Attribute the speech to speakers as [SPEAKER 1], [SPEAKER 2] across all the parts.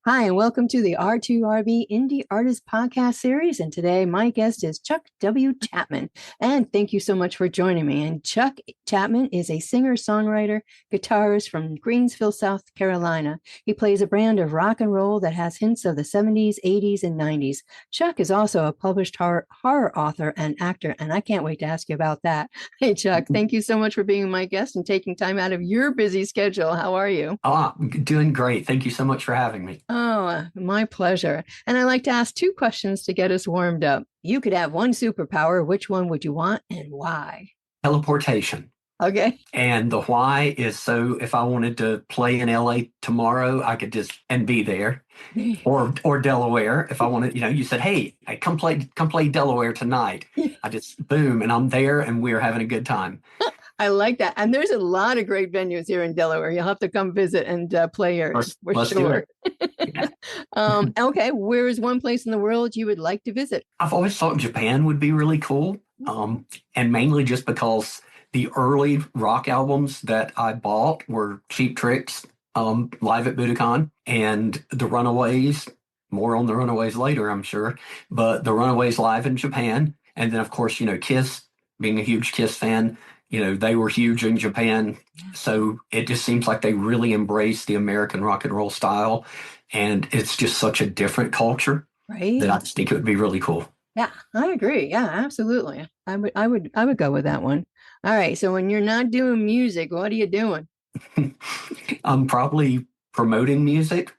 [SPEAKER 1] Hi, and welcome to the R2RB Indie Artist Podcast Series. And today, my guest is Chuck W. Chapman. And thank you so much for joining me. And Chuck Chapman is a singer, songwriter, guitarist from Greensville, South Carolina. He plays a brand of rock and roll that has hints of the 70s, 80s, and 90s. Chuck is also a published horror author and actor. And I can't wait to ask you about that. Hey, Chuck, thank you so much for being my guest and taking time out of your busy schedule. How are you?
[SPEAKER 2] Doing great. Thank you so much for having me.
[SPEAKER 1] Oh, my pleasure. And I like to ask two questions to get us warmed up. You could have one superpower. Which one would you want and why?
[SPEAKER 2] Teleportation.
[SPEAKER 1] Okay.
[SPEAKER 2] And the why is so if I wanted to play in LA tomorrow, I could just and be there. Or Delaware. If I wanted, you said, hey, come play Delaware tonight. I just boom, and I'm there and we're having a good time.
[SPEAKER 1] I like that. And there's a lot of great venues here in Delaware. You'll have to come visit and play here for sure.
[SPEAKER 2] Yeah.
[SPEAKER 1] Okay. Where is one place in the world you would like to visit?
[SPEAKER 2] I've always thought Japan would be really cool. And mainly just because the early rock albums that I bought were Cheap Tricks, live at Budokan, and the Runaways. More on the Runaways later, I'm sure. But the Runaways live in Japan. And then, of course, Kiss, being a huge Kiss fan, they were huge in Japan. So it just seems like they really embraced the American rock and roll style. And it's just such a different culture that I just think it would be really cool.
[SPEAKER 1] Yeah, I agree. Yeah, absolutely. I would go with that one. All right. So when you're not doing music, what are you doing?
[SPEAKER 2] I'm probably promoting music,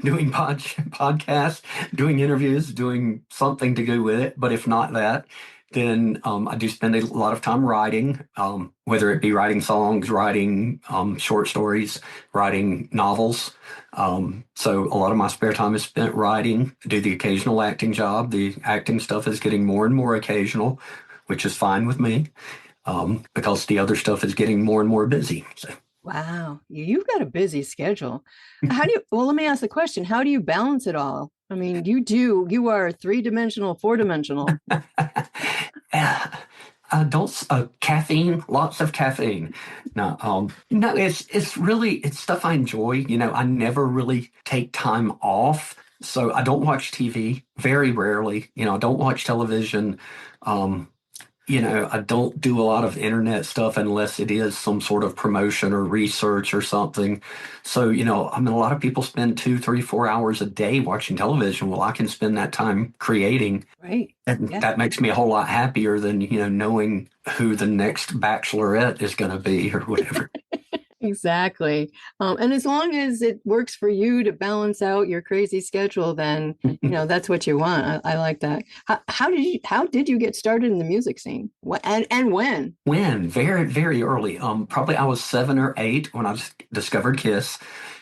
[SPEAKER 2] doing podcasts, doing interviews, doing something to go with it. But if not that, then I do spend a lot of time writing, whether it be writing songs, writing short stories, writing novels. So a lot of my spare time is spent writing. I do the occasional acting job. The acting stuff is getting more and more occasional, which is fine with me because the other stuff is getting more and more busy. So.
[SPEAKER 1] Wow, you've got a busy schedule. Well, let me ask the question. How do you balance it all? I mean, you are three-dimensional, four-dimensional.
[SPEAKER 2] Caffeine, lots of caffeine. No, it's stuff I enjoy. I never really take time off. So I don't watch TV very rarely. I don't watch television. I don't do a lot of internet stuff unless it is some sort of promotion or research or something. So, a lot of people spend 2, 3, 4 hours a day watching television. Well, I can spend that time creating.
[SPEAKER 1] Right.
[SPEAKER 2] And
[SPEAKER 1] Yeah.
[SPEAKER 2] that makes me a whole lot happier than, knowing who the next bachelorette is going to be or whatever.
[SPEAKER 1] Exactly. And as long as it works for you to balance out your crazy schedule, then that's what you want. I like that. How did you get started in the music scene? And when?
[SPEAKER 2] When? Very, very early. Probably I was 7 or 8 when I discovered Kiss.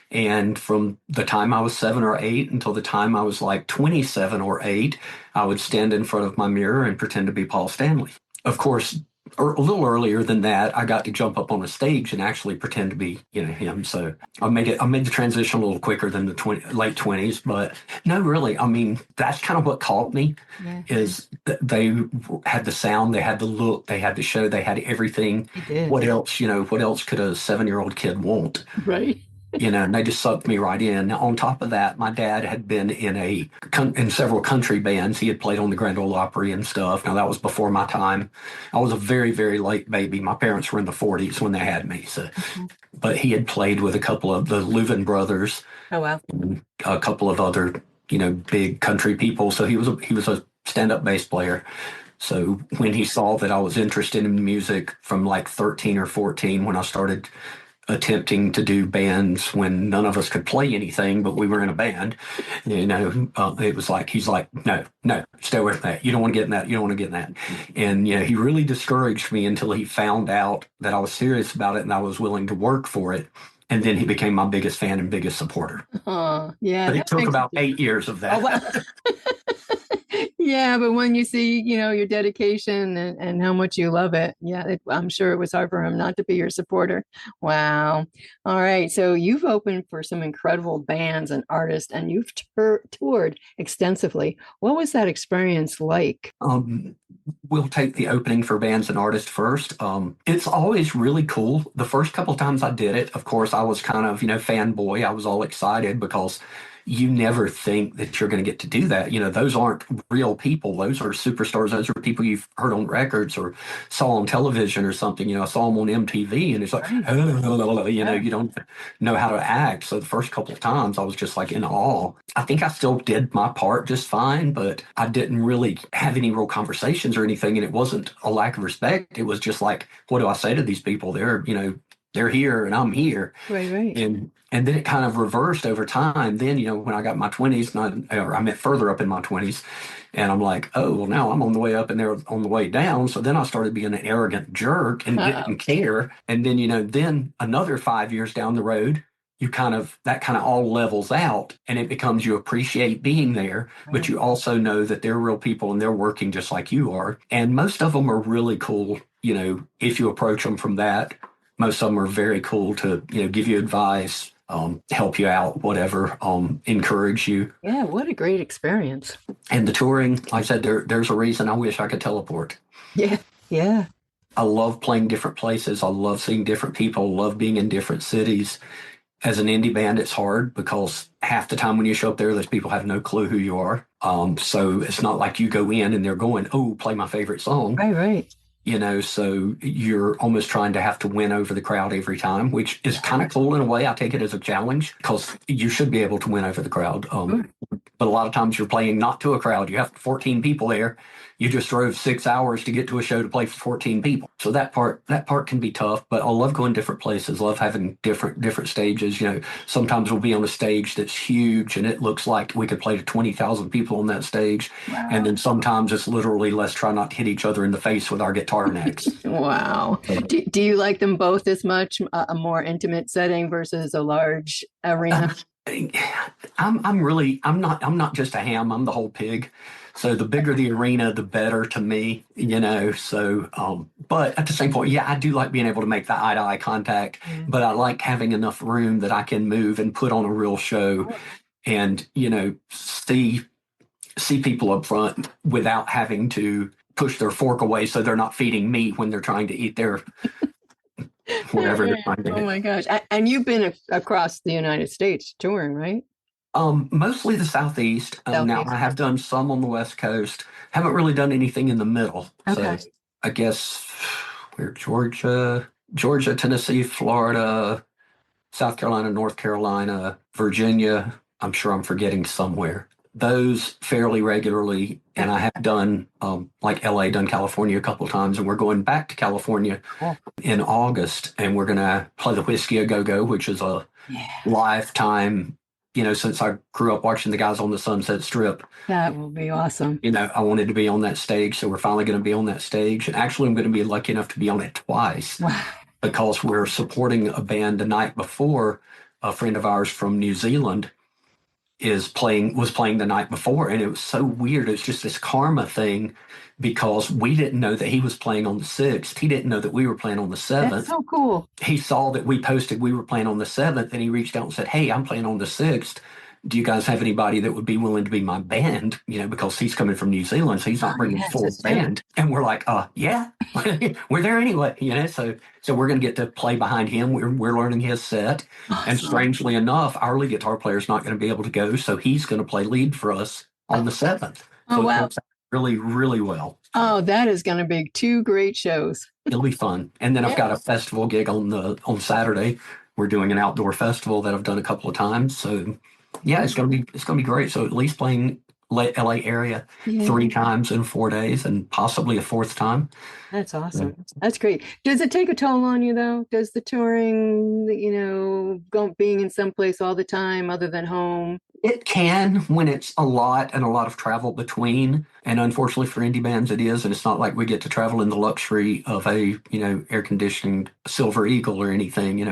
[SPEAKER 2] And from the time I was 7 or 8 until the time I was like 27 or 8, I would stand in front of my mirror and pretend to be Paul Stanley. Of course, a little earlier than that, I got to jump up on a stage and actually pretend to be, him. So I made the transition a little quicker than the late 20s. But no, really, I mean, that's kind of what caught me.
[SPEAKER 1] Yeah.
[SPEAKER 2] Is they had the sound, they had the look, they had the show, they had everything. What else, what else could a 7-year-old kid want?
[SPEAKER 1] Right.
[SPEAKER 2] And they just sucked me right in. Now, on top of that, my dad had been in several country bands. He had played on the Grand Ole Opry and stuff. Now, that was before my time. I was a very, very late baby. My parents were in the 40s when they had me. So, But he had played with a couple of the Louvin brothers.
[SPEAKER 1] Oh, wow.
[SPEAKER 2] And a couple of other, big country people. So he was a stand-up bass player. So when he saw that I was interested in music from like 13 or 14, when I started attempting to do bands when none of us could play anything, but we were in a band, it was like, he's like, no, stay away from that. You don't want to get in that. You don't want to get in that. And, he really discouraged me until he found out that I was serious about it and I was willing to work for it. And then he became my biggest fan and biggest supporter.
[SPEAKER 1] Oh, yeah.
[SPEAKER 2] But it took about 8 years of that.
[SPEAKER 1] Oh, wow. Yeah, but when you see, your dedication and how much you love it, yeah, I'm sure it was hard for him not to be your supporter. Wow. All right. So you've opened for some incredible bands and artists, and you've toured extensively. What was that experience like?
[SPEAKER 2] We'll take the opening for bands and artists first. It's always really cool. The first couple of times I did it, of course, I was kind of, fanboy. I was all excited because you never think that you're going to get to do that. Those aren't real people. Those are superstars. Those are people you've heard on records or saw on television or something. I saw them on MTV, and it's like, you don't know how to act. So the first couple of times I was just like in awe. I think I still did my part just fine, but I didn't really have any real conversations or anything. And it wasn't a lack of respect. It was just like, what do I say to these people? They're here and I'm here.
[SPEAKER 1] Right.
[SPEAKER 2] And then it kind of reversed over time. Then, when I got my 20s, or I meant further up in my 20s, and I'm like, oh, well, now I'm on the way up and they're on the way down. So then I started being an arrogant jerk and didn't care. And then, then another 5 years down the road, that kind of all levels out, and it becomes you appreciate being there, but you also know that they're real people and they're working just like you are. And most of them are really cool. If you approach them from that, most of them are very cool to, give you advice, help you out, whatever, encourage you.
[SPEAKER 1] Yeah, what a great experience.
[SPEAKER 2] And the touring, like I said, there's a reason I wish I could teleport.
[SPEAKER 1] Yeah.
[SPEAKER 2] I love playing different places. I love seeing different people, love being in different cities. As an indie band, it's hard because half the time when you show up there, those people have no clue who you are. So it's not like you go in and they're going, oh, play my favorite song.
[SPEAKER 1] Right.
[SPEAKER 2] So you're almost trying to have to win over the crowd every time, which is kind of cool in a way. I take it as a challenge because you should be able to win over the crowd. But a lot of times you're playing not to a crowd. You have 14 people there. You just drove 6 hours to get to a show to play for 14 people. So that part can be tough, but I love going different places, love having different stages. Sometimes we'll be on a stage that's huge and it looks like we could play to 20,000 people on that stage. Wow. And then sometimes it's literally, let's try not to hit each other in the face with our guitar necks.
[SPEAKER 1] Wow. Do you like them both as much, a more intimate setting versus a large arena?
[SPEAKER 2] I'm not just a ham, I'm the whole pig. So the bigger the arena, the better to me, so, but at the same point, I do like being able to make that eye to eye contact, but I like having enough room that I can move and put on a real show and, see people up front without having to push their fork away so they're not feeding me when they're trying to eat their whatever they're trying to eat.
[SPEAKER 1] Oh my gosh. And you've been across the United States touring, right?
[SPEAKER 2] Mostly the Southeast. Now I have done some on the West Coast. Haven't really done anything in the middle.
[SPEAKER 1] Okay.
[SPEAKER 2] So I guess we're Georgia, Tennessee, Florida, South Carolina, North Carolina, Virginia. I'm sure I'm forgetting somewhere. Those fairly regularly. And I have done like LA, done California a couple of times, and we're going back to California in August, and we're going to play the Whiskey A Go-Go, which is a lifetime. Since I grew up watching the guys on the Sunset Strip.
[SPEAKER 1] That will be awesome.
[SPEAKER 2] I wanted to be on that stage, so we're finally going to be on that stage. And actually, I'm going to be lucky enough to be on it twice.
[SPEAKER 1] Wow.
[SPEAKER 2] Because we're supporting a band the night before. A friend of ours from New Zealand was playing the night before, and it was so weird. It's just this karma thing because we didn't know that he was playing on the 6th. He didn't know that we were playing on the 7th.
[SPEAKER 1] That's so cool.
[SPEAKER 2] He saw that we posted we were playing on the 7th, and he reached out and said, hey, I'm playing on the 6th. Do you guys have anybody that would be willing to be my band? Because he's coming from New Zealand, so he's not bringing a full band. And we're like, yeah, we're there anyway, So we're going to get to play behind him. We're learning his set. Awesome. And strangely enough, our lead guitar player is not going to be able to go, so he's going to play lead for us on the 7th.
[SPEAKER 1] Oh,
[SPEAKER 2] so
[SPEAKER 1] wow.
[SPEAKER 2] It works out really, really well.
[SPEAKER 1] Oh, that is going to be 2 great shows.
[SPEAKER 2] It'll be fun. And then I've got a festival gig on Saturday. We're doing an outdoor festival that I've done a couple of times. So it's gonna be great. So at least playing LA area 3 times in 4 days and possibly a 4th time.
[SPEAKER 1] That's awesome. That's great. Does it take a toll on you though? Does the touring, being in someplace all the time other than home?
[SPEAKER 2] It can when it's a lot and a lot of travel between. And unfortunately for indie bands, it is. And it's not like we get to travel in the luxury of a, air conditioned Silver Eagle or anything.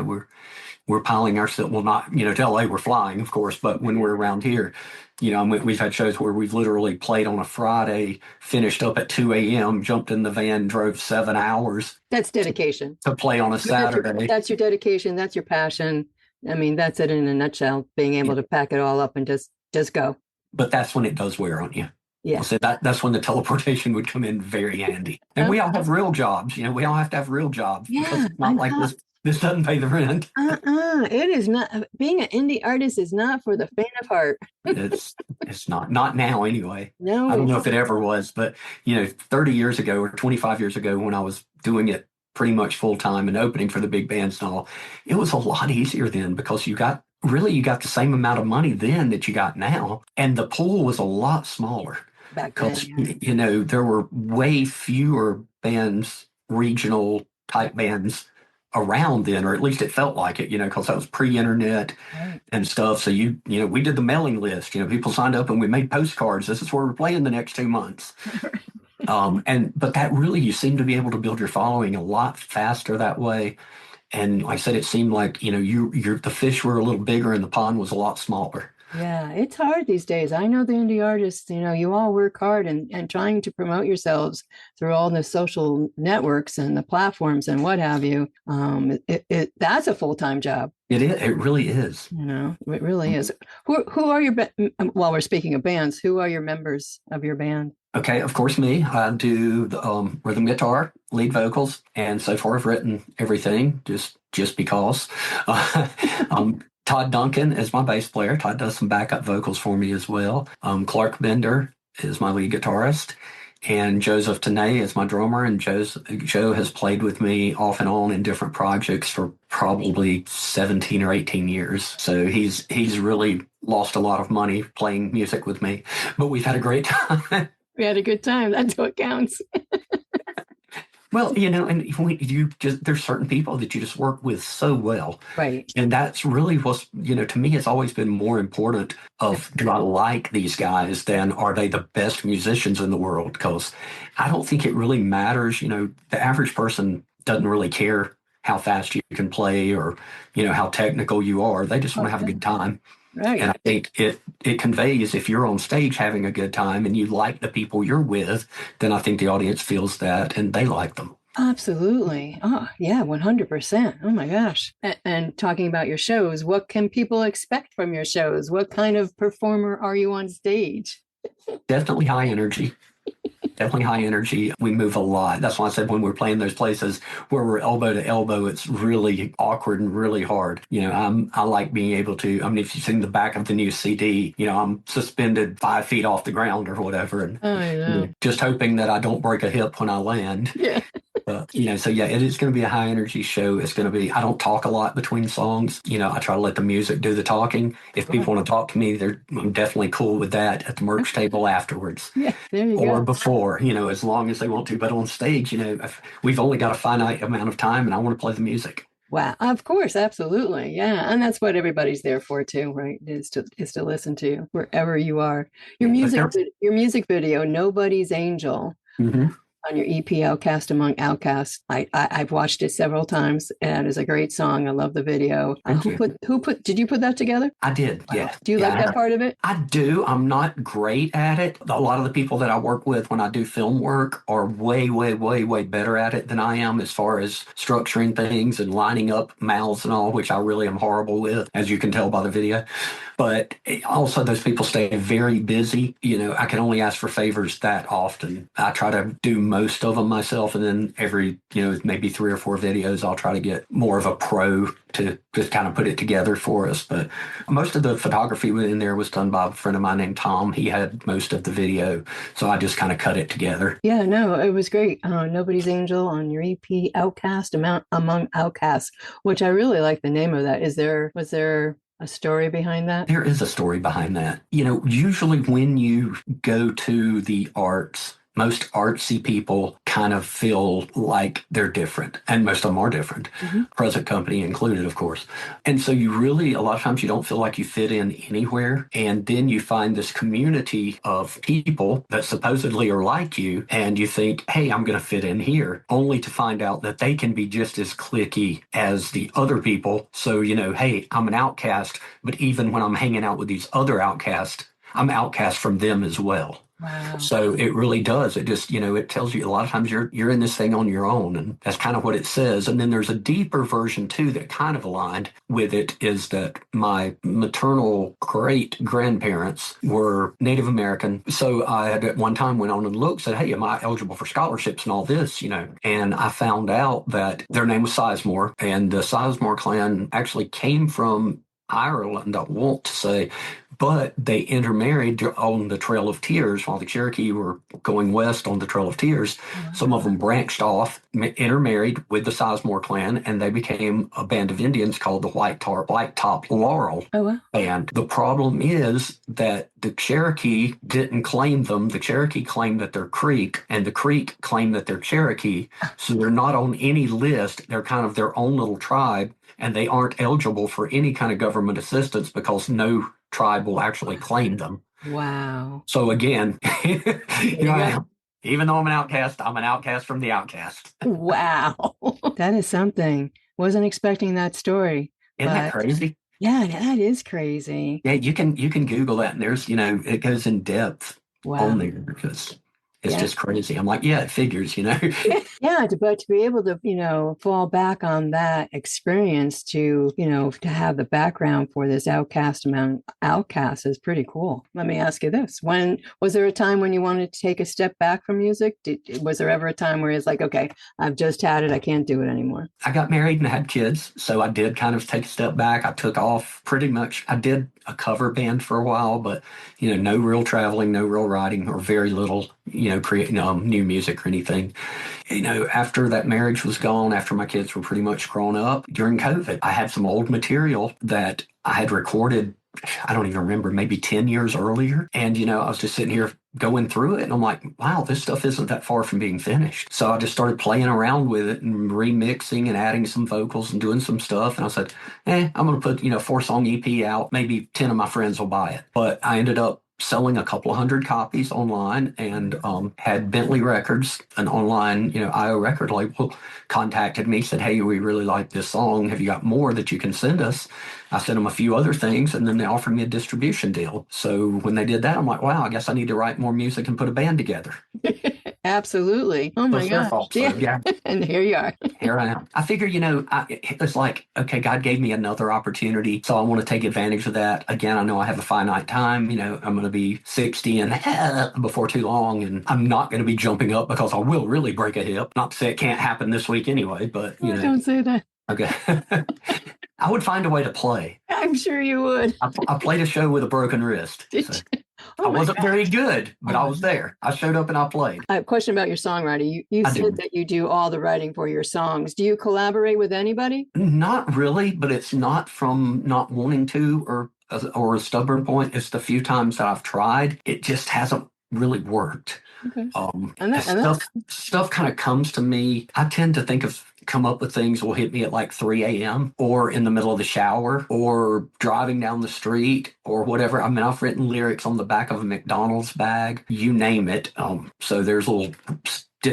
[SPEAKER 2] We're piling ourselves, well, not, to LA, we're flying, of course, but when we're around here, we've had shows where we've literally played on a Friday, finished up at 2 a.m., jumped in the van, drove 7 hours.
[SPEAKER 1] That's dedication.
[SPEAKER 2] To play on a Saturday.
[SPEAKER 1] That's your dedication. That's your passion. I mean, that's it in a nutshell, being able to pack it all up and just go.
[SPEAKER 2] But that's when it does wear on you.
[SPEAKER 1] Yeah.
[SPEAKER 2] So that's when the teleportation would come in very handy. And we all have real jobs. We all have to have real jobs.
[SPEAKER 1] Yeah,
[SPEAKER 2] because it's not like this. This doesn't pay the rent.
[SPEAKER 1] It is not. Being an indie artist is not for the faint of heart.
[SPEAKER 2] It's not now anyway.
[SPEAKER 1] No,
[SPEAKER 2] I don't
[SPEAKER 1] it's
[SPEAKER 2] know if it ever was, but 30 years ago or 25 years ago when I was doing it pretty much full time and opening for the big bands and all, it was a lot easier then because you got the same amount of money then that you got now, and the pool was a lot smaller
[SPEAKER 1] back then.
[SPEAKER 2] because
[SPEAKER 1] Yeah.
[SPEAKER 2] there were way fewer bands, regional type bands around then, or at least it felt like it, because that was pre-internet
[SPEAKER 1] Right.
[SPEAKER 2] and stuff. So we did the mailing list. People signed up and we made postcards. This is where we're playing the next 2 months. But that really, you seem to be able to build your following a lot faster that way. And like I said, it seemed like the fish were a little bigger and the pond was a lot smaller.
[SPEAKER 1] Yeah, it's hard these days. I know the indie artists, you all work hard and trying to promote yourselves through all the social networks and the platforms and what have you. That's a full-time job.
[SPEAKER 2] It is. It really is.
[SPEAKER 1] It really is. Who are while we're speaking of bands, who are your members of your band?
[SPEAKER 2] Okay, of course, me. I do the rhythm guitar, lead vocals, and so far I've written everything just because. Todd Duncan is my bass player. Todd does some backup vocals for me as well. Clark Bender is my lead guitarist, and Joseph Tanay is my drummer. And Joe has played with me off and on in different projects for probably 17 or 18 years. So he's really lost a lot of money playing music with me, but we've had a great time.
[SPEAKER 1] We had a good time. That's what counts.
[SPEAKER 2] Well, and there's certain people that you just work with so well.
[SPEAKER 1] Right.
[SPEAKER 2] And that's really what's, to me, it's always been more important of, do I like these guys than are they the best musicians in the world? Because I don't think it really matters. The average person doesn't really care how fast you can play or, how technical you are. They just want to have a good time.
[SPEAKER 1] Right.
[SPEAKER 2] And I think it conveys, if you're on stage having a good time and you like the people you're with, then I think the audience feels that and they like them.
[SPEAKER 1] Absolutely. Oh, yeah, 100%. Oh my gosh. And talking about your shows, what can people expect from your shows? What kind of performer are you on stage?
[SPEAKER 2] Definitely high energy. Definitely high energy. We move a lot. That's why I said when we're playing those places where we're elbow to elbow, it's really awkward and really hard. I like being able to, if you've seen the back of the new CD, I'm suspended 5 feet off the ground or whatever. And
[SPEAKER 1] I know.
[SPEAKER 2] just hoping that I don't break a hip when I land.
[SPEAKER 1] Yeah.
[SPEAKER 2] So yeah, it is going to be a high energy show. It's going to be, I don't talk a lot between songs. I try to let the music do the talking. If people want to talk to me, I'm definitely cool with that at the merch table afterwards.
[SPEAKER 1] Yeah, there you
[SPEAKER 2] or
[SPEAKER 1] go.
[SPEAKER 2] Before, as long as they want to. But on stage, we've only got a finite amount of time and I want to play the music.
[SPEAKER 1] Wow, of course, absolutely. Yeah. And that's what everybody's there for too, right? Is to listen to you wherever you are. Your music video, Nobody's Angel.
[SPEAKER 2] Mm-hmm.
[SPEAKER 1] On your EP Outcast Among Outcasts. I've watched it several times and it is a great song. I love the video. Did you put that together?
[SPEAKER 2] I did, yeah.
[SPEAKER 1] Do you like that part of it?
[SPEAKER 2] I do. I'm not great at it. A lot of the people that I work with when I do film work are way, way, way, way better at it than I am as far as structuring things and lining up mouths and all, which I really am horrible with, as you can tell by the video. But also those people stay very busy. I can only ask for favors that often. I try to do most of them myself, and then every, maybe 3 or 4 videos, I'll try to get more of a pro to just kind of put it together for us. But most of the photography in there was done by a friend of mine named Tom. He had most of the video, so I just kind of cut it together.
[SPEAKER 1] Yeah, no, it was great. Nobody's Angel on your EP Outcast Among Outcasts, which I really like the name of that. Was there a story behind that?
[SPEAKER 2] There is a story behind that. Usually when you go to the arts, most artsy people kind of feel like they're different, and most of them are different, present company included, of course. And so you really, a lot of times you don't feel like you fit in anywhere. And then you find this community of people that supposedly are like you, and you think, hey, I'm going to fit in here, only to find out that they can be just as cliquey as the other people. So, hey, I'm an outcast, but even when I'm hanging out with these other outcasts, I'm outcast from them as well.
[SPEAKER 1] Wow.
[SPEAKER 2] So it really does. It just, it tells you a lot of times you're in this thing on your own, and that's kind of what it says. And then there's a deeper version too that kind of aligned with it, is that my maternal great grandparents were Native American. So I had at one time went on and looked, said, hey, am I eligible for scholarships and all this, And I found out that their name was Sizemore, and the Sizemore clan actually came from Ireland, I want to say, but they intermarried on the Trail of Tears while the Cherokee were going west on the Trail of Tears.
[SPEAKER 1] Wow.
[SPEAKER 2] Some of them branched off, intermarried with the Sizemore clan, and they became a band of Indians called the White Top Laurel.
[SPEAKER 1] Oh, wow.
[SPEAKER 2] And the problem is that the Cherokee didn't claim them. The Cherokee claimed that they're Creek, and the Creek claimed that they're Cherokee. So they're not on any list. They're kind of their own little tribe, and they aren't eligible for any kind of government assistance because no tribe will actually claim them.
[SPEAKER 1] Wow.
[SPEAKER 2] So again, here I am. Even though I'm an outcast from the outcast.
[SPEAKER 1] Wow. That is something. Wasn't expecting that story.
[SPEAKER 2] Isn't that crazy?
[SPEAKER 1] Yeah, that is crazy.
[SPEAKER 2] Yeah, you can Google that, and there's, it goes in depth on there because it's just crazy. I'm like, yeah, it figures,
[SPEAKER 1] Yeah, but to be able to, fall back on that experience to have the background for this outcast is pretty cool. Let me ask you this. When was there a time when you wanted to take a step back from music? Was there ever a time where it's like, okay, I've just had it, I can't do it anymore?
[SPEAKER 2] I got married and had kids, so I did kind of take a step back. I took off pretty much. I did a cover band for a while, but, no real traveling, no real writing, or very little, creating new music or anything. After that marriage was gone, after my kids were pretty much grown up, during COVID, I had some old material that I had recorded, I don't even remember, maybe 10 years earlier. And, I was just sitting here going through it, and I'm like, wow, this stuff isn't that far from being finished. So I just started playing around with it and remixing and adding some vocals and doing some stuff. And I said, I'm going to put, 4-song EP out. Maybe 10 of my friends will buy it. But I ended up selling a couple of hundred copies online, and had Bentley Records, an online, IO record label, contacted me, said, hey, we really like this song. Have you got more that you can send us? I sent them a few other things, and then they offered me a distribution deal. So when they did that, I'm like, wow, I guess I need to write more music and put a band together.
[SPEAKER 1] Absolutely. Oh my gosh.
[SPEAKER 2] So, yeah.
[SPEAKER 1] And here you are.
[SPEAKER 2] Here I am. I figure, it's like, okay, God gave me another opportunity, so I want to take advantage of that. Again, I know I have a finite time. I'm going to be 60 and before too long, and I'm not going to be jumping up because I will really break a hip. Not to say it can't happen this week anyway, but,
[SPEAKER 1] Don't say that.
[SPEAKER 2] Okay. I would find a way to play.
[SPEAKER 1] I'm sure you would.
[SPEAKER 2] I played a show with a broken wrist. I wasn't very good, but I was there. I showed up and I played.
[SPEAKER 1] I have a question about your songwriting. You said that you do all the writing for your songs. Do you collaborate with anybody?
[SPEAKER 2] Not really, but it's not from not wanting to or a stubborn point. It's the few times that I've tried, it just hasn't really worked.
[SPEAKER 1] Okay.
[SPEAKER 2] Stuff kind of comes to me. I tend to come up with things will hit me at like 3 a.m. or in the middle of the shower or driving down the street or whatever. I mean, I've written lyrics on the back of a McDonald's bag, you name it. So there's little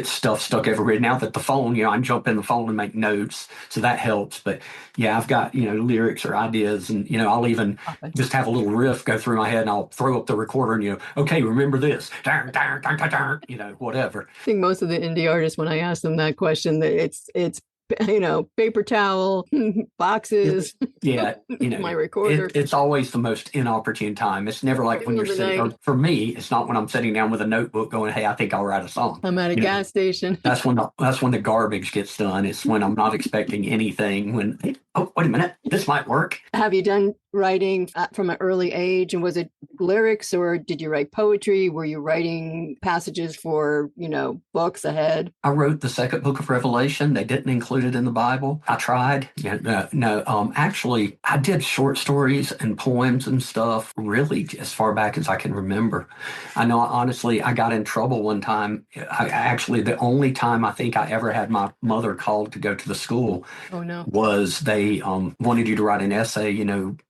[SPEAKER 2] stuff stuck everywhere. Now that the phone, I jump in the phone and make notes, so that helps. But yeah, I've got, lyrics or ideas, and, I'll even just have a little riff go through my head, and I'll throw up the recorder and, okay, remember this, whatever.
[SPEAKER 1] I think most of the indie artists, when I ask them that question, that it's paper towel, boxes.
[SPEAKER 2] Yeah,
[SPEAKER 1] my recorder.
[SPEAKER 2] It's always the most inopportune time. It's never like when you're sitting, or for me, it's not when I'm sitting down with a notebook going, hey, I think I'll write a song.
[SPEAKER 1] I'm at a gas station.
[SPEAKER 2] That's when the garbage gets done. It's when I'm not expecting anything. When, oh, wait a minute, this might work.
[SPEAKER 1] Have you done writing from an early age, and was it lyrics, or did you write poetry? Were you writing passages for books ahead?
[SPEAKER 2] I wrote the second book of Revelation. They didn't include it in the Bible. I tried. Actually, I did short stories and poems and stuff really as far back as I can remember. I know, honestly, I got in trouble one time. The only time I think I ever had my mother called to go to the school
[SPEAKER 1] was
[SPEAKER 2] they wanted you to write an essay,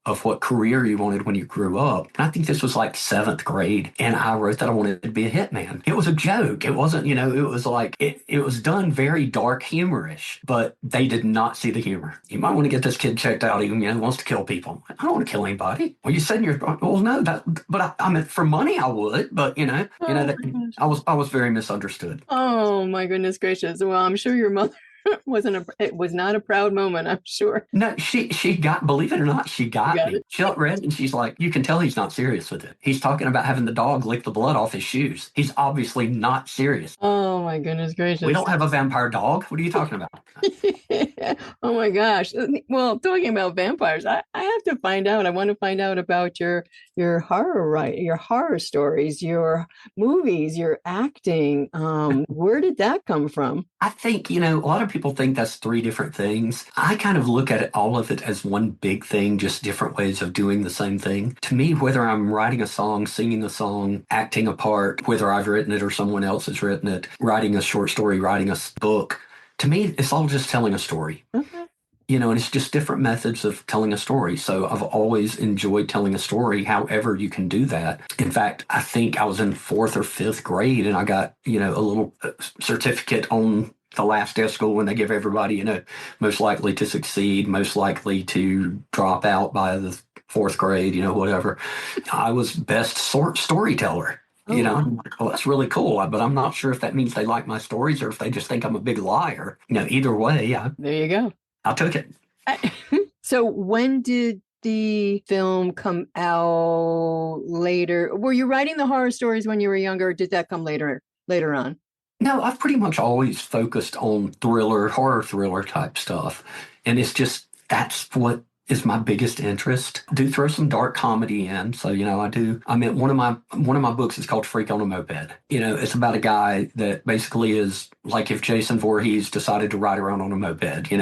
[SPEAKER 2] of what career you wanted when you grew up. And I think this was like 7th grade. And I wrote that I wanted to be a hitman. It was a joke. It wasn't, it was like, it was done very dark humorish, but they did not see the humor. You might want to get this kid checked out. He, wants to kill people. I don't want to kill anybody. Well, you said well, no, but I mean, for money, I would, but I was very misunderstood.
[SPEAKER 1] Oh my goodness gracious. Well, I'm sure your mother it was not a proud moment, I'm sure.
[SPEAKER 2] No, she got, believe it or not, she got me.
[SPEAKER 1] It.
[SPEAKER 2] She read and she's like, you can tell he's not serious with it. He's talking about having the dog lick the blood off his shoes. He's obviously not serious.
[SPEAKER 1] Oh my goodness gracious.
[SPEAKER 2] We don't have a vampire dog. What are you talking about?
[SPEAKER 1] Oh my gosh. Well, talking about vampires, I have to find out. I want to find out about your horror stories, your movies, your acting. Where did that come from?
[SPEAKER 2] I think, a lot of people think that's 3 different things. I kind of look at all of it as one big thing, just different ways of doing the same thing. To me, whether I'm writing a song, singing a song, acting a part, whether I've written it or someone else has written it, writing a short story, writing a book, to me, it's all just telling a story.
[SPEAKER 1] Okay.
[SPEAKER 2] And it's just different methods of telling a story. So I've always enjoyed telling a story, however you can do that. In fact, I think I was in 4th or 5th grade and I got, a little certificate on the last day of school when they give everybody, most likely to succeed, most likely to drop out by the 4th grade, whatever. I was best storyteller. I'm like, well, that's really cool, but I'm not sure if that means they like my stories or if they just think I'm a big liar. Either way,
[SPEAKER 1] there you go.
[SPEAKER 2] I took it.
[SPEAKER 1] So when did the film come out later? Were you writing the horror stories when you were younger, or did that come later on?
[SPEAKER 2] No, I've pretty much always focused on horror thriller type stuff. And it's just, that's what is my biggest interest. I do throw some dark comedy in. So, one of my books is called Freak on a Moped. It's about a guy that basically is like if Jason Voorhees decided to ride around on a moped,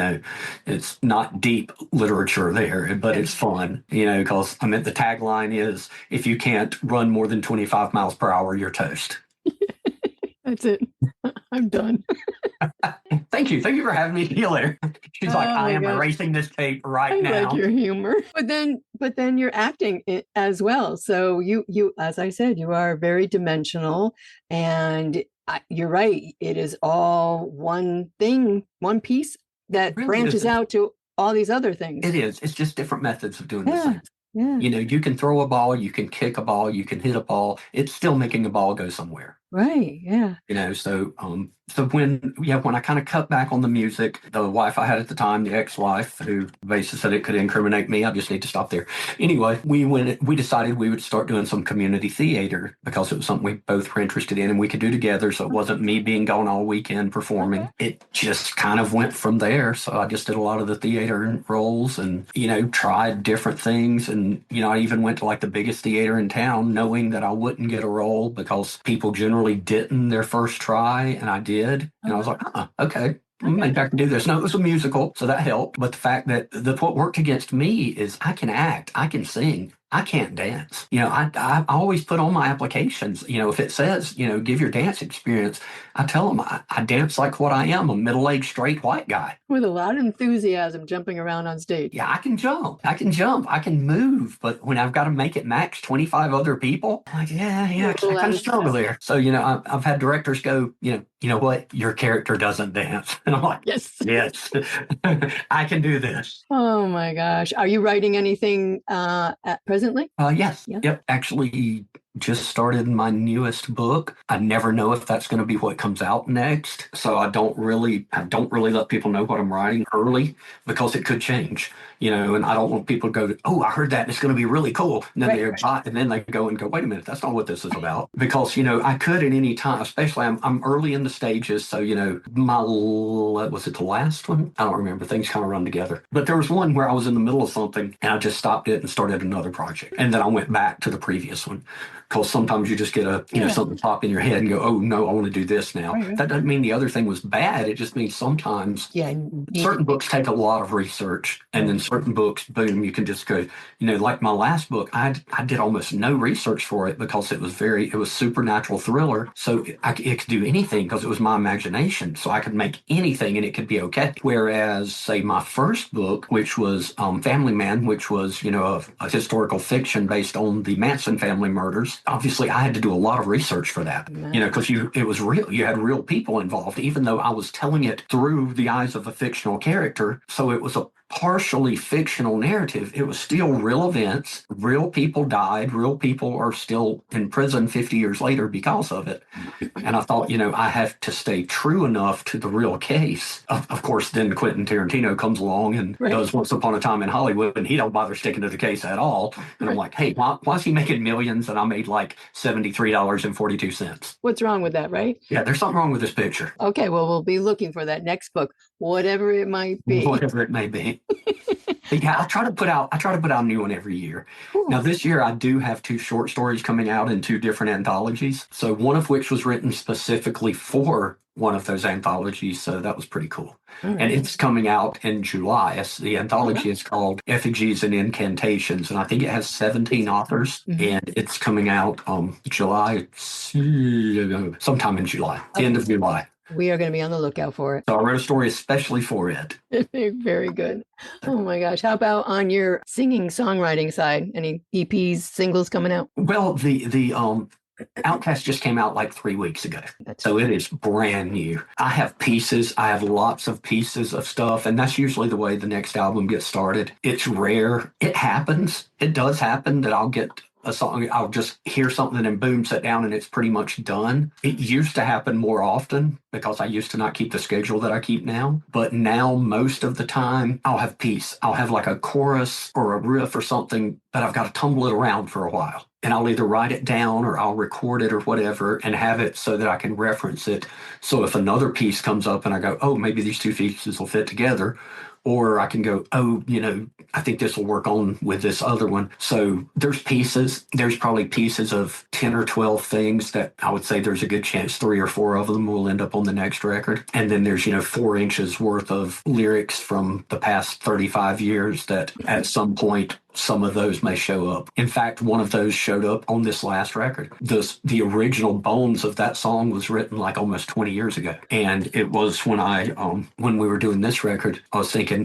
[SPEAKER 2] it's not deep literature there, but it's fun, because the tagline is, if you can't run more than 25 miles per hour, you're toast.
[SPEAKER 1] That's it. I'm done.
[SPEAKER 2] Thank you for having me. See you later. She's like, I am erasing this tape right now.
[SPEAKER 1] I like your humor. But then you're acting it as well. So you, as I said, you are very dimensional, and you're right. It is all one thing, one piece that really branches out to all these other things.
[SPEAKER 2] It is. It's just different methods of doing the same.
[SPEAKER 1] Yeah.
[SPEAKER 2] You can throw a ball, you can kick a ball, you can hit a ball. It's still making a ball go somewhere.
[SPEAKER 1] Right. Yeah.
[SPEAKER 2] So when I kind of cut back on the music, the wife I had at the time, the ex-wife, who basically said it could incriminate me, I just need to stop there. Anyway, we decided we would start doing some community theater because it was something we both were interested in and we could do together. So it wasn't me being gone all weekend performing. It just kind of went from there. So I just did a lot of the theater roles and, tried different things. And, I even went to like the biggest theater in town knowing that I wouldn't get a role because people generally didn't their first try, and I did. And I was like, okay. Maybe I can do this. No, it was a musical, so that helped. But the fact that what worked against me is I can act, I can sing, I can't dance. I always put on my applications, if it says, give your dance experience, I tell them I dance like what I am, a middle-aged straight white guy.
[SPEAKER 1] With a lot of enthusiasm jumping around on stage.
[SPEAKER 2] Yeah, I can jump, I can move. But when I've got to make it match 25 other people, I'm like, I kind of struggle there. So, I've had directors go, you know what, your character doesn't dance. And I'm like, yes, I can do this.
[SPEAKER 1] Oh my gosh. Are you writing anything presently?
[SPEAKER 2] Yes. Yeah. Yep. Actually, just started my newest book. I never know if that's going to be what comes out next. So I don't really let people know what I'm writing early because it could change, and I don't want people to go, oh, I heard that and it's going to be really cool. And then they go, wait a minute, that's not what this is about. Because, I could at any time, especially I'm early in the stages. So, was it the last one? I don't remember. Things kind of run together. But there was one where I was in the middle of something and I just stopped it and started another project. And then I went back to the previous one. because sometimes you just get something pop in your head and go, oh no, I want to do this now.
[SPEAKER 1] Right.
[SPEAKER 2] That doesn't mean the other thing was bad. It just means sometimes certain books take a lot of research, and then certain books, boom, you can just go, like my last book, I did almost no research for it because it was supernatural thriller. So it could do anything because it was my imagination. So I could make anything and it could be okay. Whereas, say, my first book, which was Family Man, which was, a historical fiction based on the Manson family murders, obviously I had to do a lot of research for that, because it was real. You had real people involved, even though I was telling it through the eyes of a fictional character. So it was a partially fictional narrative. It was still real events. Real people died. Real people are still in prison 50 years later because of it. And I thought, I have to stay true enough to the real case. Of course, then Quentin Tarantino comes along and does Once Upon a Time in Hollywood, and he don't bother sticking to the case at all. And I'm like, hey, why is he making millions and I made like $73.42?
[SPEAKER 1] What's wrong with that, right?
[SPEAKER 2] Yeah, there's something wrong with this picture.
[SPEAKER 1] Okay, well, we'll be looking for that next book, whatever it might be.
[SPEAKER 2] Whatever it may be. But yeah, I try to put out a new one every year.
[SPEAKER 1] Cool.
[SPEAKER 2] Now this year I do have 2 short stories coming out in 2 different anthologies. So one of which was written specifically for one of those anthologies. So that was pretty cool. Right. And it's coming out in July. The anthology is called Effigies and Incantations. And I think it has 17 authors. And it's coming out sometime in July, the end of July.
[SPEAKER 1] We are going to be on the lookout for it.
[SPEAKER 2] So I wrote a story especially for it.
[SPEAKER 1] Very good. Oh my gosh. How about on your singing songwriting side? Any EPs, singles coming out?
[SPEAKER 2] Well, the Outcast just came out like 3 weeks ago. So it is brand new. I have pieces. I have lots of pieces of stuff. And that's usually the way the next album gets started. It's rare. It happens. It does happen that I'll get a song, I'll just hear something and boom, sit down and it's pretty much done. It used to happen more often because I used to not keep the schedule that I keep now. But now most of the time I'll have piece. I'll have like a chorus or a riff or something, but I've got to tumble it around for a while. And I'll either write it down or I'll record it or whatever and have it so that I can reference it. So if another piece comes up and I go, oh, maybe these 2 pieces will fit together. Or I can go, oh, I think this will work on with this other one. So there's pieces. There's probably pieces of 10 or 12 things that I would say there's a good chance 3 or 4 of them will end up on the next record. And then there's, 4 inches worth of lyrics from the past 35 years that at some point, some of those may show up. In fact, one of those showed up on this last record. The original bones of that song was written like almost 20 years ago. And it was when we were doing this record, I was thinking,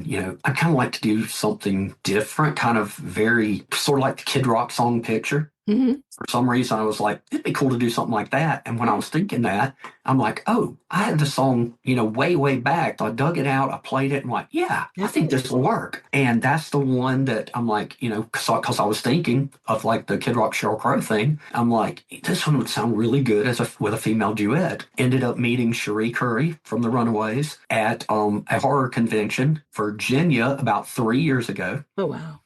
[SPEAKER 2] I kind of like to do something different, kind of very sort of like the Kid Rock song Picture. Mm-hmm. For some reason, I was like, it'd be cool to do something like that. And when I was thinking that, I'm like, oh, I had the song, way, way back. I dug it out. I played it. And I'm like, yeah, I think this will work. And that's the one that I'm like, because I was thinking of like the Kid Rock Sheryl Crow thing. I'm like, this one would sound really good with a female duet. Ended up meeting Cherie Curry from the Runaways at a horror convention, Virginia, about 3 years ago.
[SPEAKER 1] Oh, wow.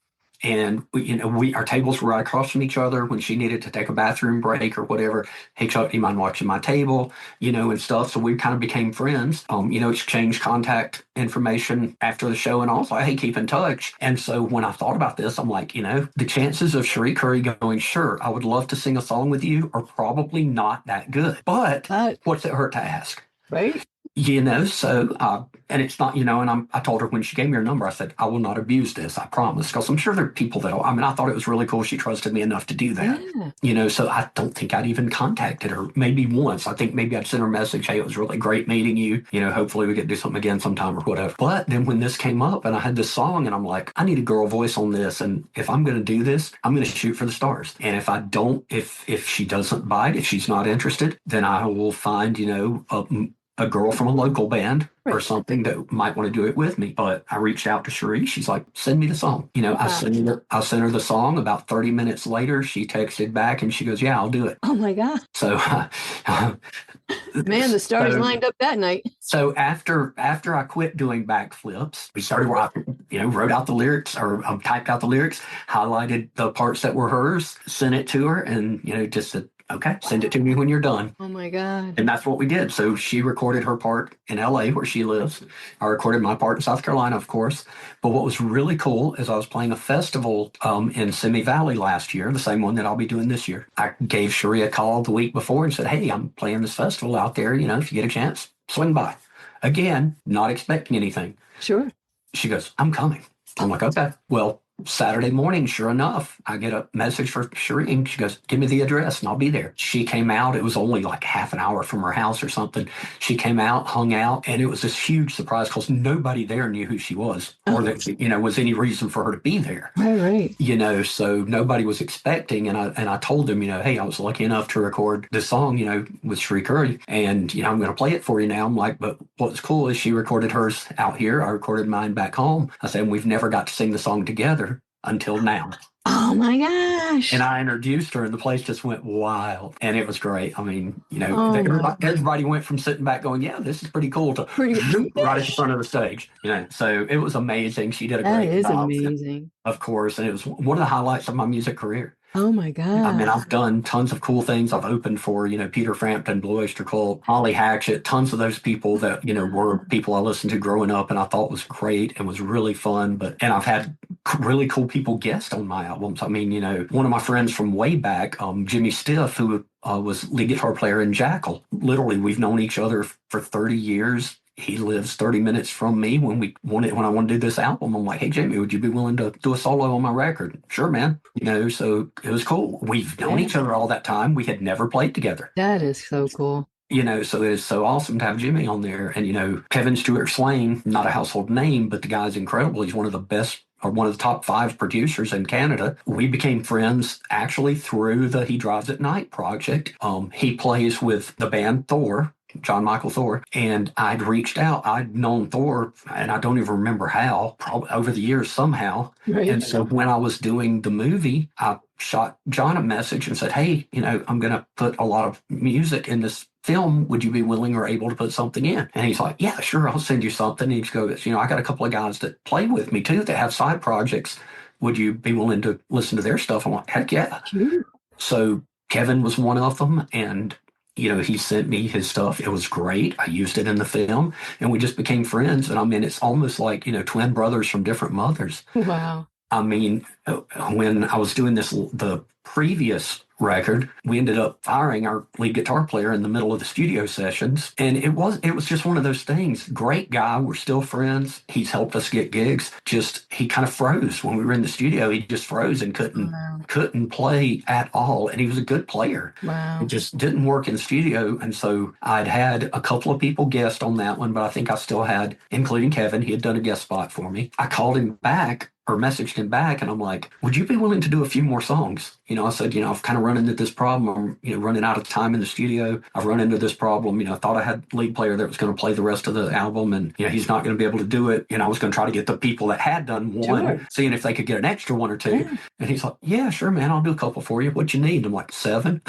[SPEAKER 2] And our tables were right across from each other. When she needed to take a bathroom break or whatever, hey Chuck, do you mind watching my table? And stuff. So we kind of became friends. Exchanged contact information after the show, and also, hey, keep in touch. And so when I thought about this, I'm like, the chances of Cherie Curry going, sure, I would love to sing a song with you, are probably not that good. But what's it hurt to ask?
[SPEAKER 1] Right.
[SPEAKER 2] So, and it's not, and I told her when she gave me her number, I said, I will not abuse this, I promise. Because I'm sure there are people I thought it was really cool. She trusted me enough to do that. Yeah. So I don't think I'd even contacted her maybe once. I think maybe I'd sent her a message, hey, it was really great meeting you. Hopefully we get to do something again sometime or whatever. But then when this came up and I had this song and I'm like, I need a girl voice on this. And if I'm going to do this, I'm going to shoot for the stars. And if I don't, if she doesn't bite, if she's not interested, then I will find, a girl from a local band or something that might want to do it with me. But I reached out to Cherie. She's like, send me the song. I sent her the song. About 30 minutes later, she texted back and she goes, yeah, I'll do it.
[SPEAKER 1] Oh my God.
[SPEAKER 2] So,
[SPEAKER 1] man, the stars lined up that night.
[SPEAKER 2] So after I quit doing backflips, we started, wrote out the lyrics or typed out the lyrics, highlighted the parts that were hers, sent it to her, and just said, okay, send it to me when you're done.
[SPEAKER 1] Oh my God.
[SPEAKER 2] And that's what we did. So she recorded her part in LA where she lives. I recorded my part in South Carolina, of course. But what was really cool is I was playing a festival in Simi Valley last year, the same one that I'll be doing this year. I gave Cherie a call the week before and said, hey, I'm playing this festival out there. You know, if you get a chance, swing by. Again, not expecting anything.
[SPEAKER 1] Sure.
[SPEAKER 2] She goes, I'm coming. I'm like, okay. Well, Saturday morning, sure enough, I get a message for Cherie, and she goes, give me the address and I'll be there. She came out. It was only like half an hour from her house or something. She came out, hung out, and it was this huge surprise because nobody there knew who she was or that, you know, was any reason for her to be there.
[SPEAKER 1] Right.
[SPEAKER 2] You know, so nobody was expecting. And I told them, you know, hey, I was lucky enough to record this song, you know, with Cherie Curry, and, you know, I'm going to play it for you now. I'm like, but what's cool is she recorded hers out here. I recorded mine back home. I said, we've never got to sing the song together until now.
[SPEAKER 1] Oh my gosh.
[SPEAKER 2] And I introduced her and the place just went wild. And it was great. I mean, you know,
[SPEAKER 1] Oh
[SPEAKER 2] everybody went from sitting back going, yeah, this is pretty cool to right at the front of the stage. You know, so it was amazing. She did a
[SPEAKER 1] That
[SPEAKER 2] great
[SPEAKER 1] is
[SPEAKER 2] job.
[SPEAKER 1] amazing.
[SPEAKER 2] Of course. And it was one of the highlights of my music career.
[SPEAKER 1] Oh my God.
[SPEAKER 2] I mean, I've done tons of cool things. I've opened for, you know, Peter Frampton, Blue Oyster Cult, Holly Hatchet, tons of those people that, you know, were people I listened to growing up and I thought was great and was really fun. And I've had really cool people guest on my albums. I mean, you know, one of my friends from way back, Jimmy Stiff, who was lead guitar player in Jackal. Literally, we've known each other for 30 years. He lives 30 minutes from me. When I want to do this album, I'm like, hey, Jimmy, would you be willing to do a solo on my record? Sure, man. You know, so it was cool. We've known each other all that time. We had never played together.
[SPEAKER 1] That is so cool.
[SPEAKER 2] You know, so it is so awesome to have Jimmy on there. And, you know, Kevin Stewart Swain, not a household name, but the guy's incredible. He's one of the best, or one of the top 5 producers in Canada. We became friends actually through the He Drives at Night project. He plays with the band Thor, John Michael Thor, and I'd reached out. I'd known Thor, and I don't even remember how, probably over the years somehow.
[SPEAKER 1] Right.
[SPEAKER 2] And so when I was doing the movie, I shot John a message and said, hey, you know, I'm going to put a lot of music in this film. Would you be willing or able to put something in? And he's like, yeah, sure, I'll send you something. And he goes, you know, I got a couple of guys that play with me too that have side projects. Would you be willing to listen to their stuff? I'm like, heck yeah.
[SPEAKER 1] Sure.
[SPEAKER 2] So Kevin was one of them, and you know, he sent me his stuff. It was great. I used it in the film, and we just became friends. And I mean, it's almost like, you know, twin brothers from different mothers.
[SPEAKER 1] Wow.
[SPEAKER 2] I mean, when I was doing the previous record, we ended up firing our lead guitar player in the middle of the studio sessions. And it was just one of those things. Great guy. We're still friends. He's helped us get gigs. Just, he kind of froze when we were in the studio. He just froze and couldn't play at all. And he was a good player.
[SPEAKER 1] Wow.
[SPEAKER 2] It just didn't work in the studio. And so I'd had a couple of people guest on that one, but I think I still had, including Kevin, he had done a guest spot for me. I called him back or messaged him back, and I'm like, would you be willing to do a few more songs? You know, I said, you know, I've kind of run into this problem. I'm, you know, running out of time in the studio. I've run into this problem. You know, I thought I had a lead player that was going to play the rest of the album, and, you know, he's not going to be able to do it. And I was going to try to get the people that had done one, seeing if they could get an extra one or two. Yeah. And he's like, yeah, sure, man, I'll do a couple for you. What you need? I'm like, 7.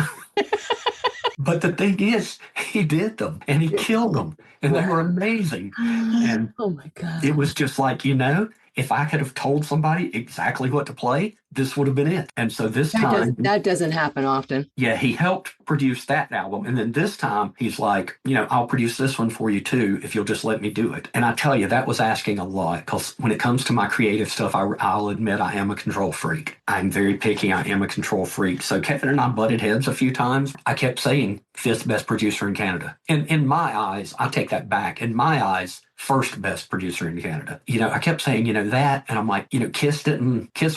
[SPEAKER 2] But the thing is, he did them, and he killed them, and they were amazing. And
[SPEAKER 1] oh my God,
[SPEAKER 2] it was just like, you know, if I could have told somebody exactly what to play, this would have been it. And so this time...
[SPEAKER 1] That doesn't happen often.
[SPEAKER 2] Yeah, he helped produce that album. And then this time, he's like, you know, I'll produce this one for you too, if you'll just let me do it. And I tell you, that was asking a lot, because when it comes to my creative stuff, I'll admit I am a control freak. I'm very picky. I am a control freak. So Kevin and I butted heads a few times. I kept saying 5th best producer in Canada. And in my eyes, I take that back. In my eyes, 1st best producer in Canada. You know, I kept saying, you know, that, and I'm like, you know, Kiss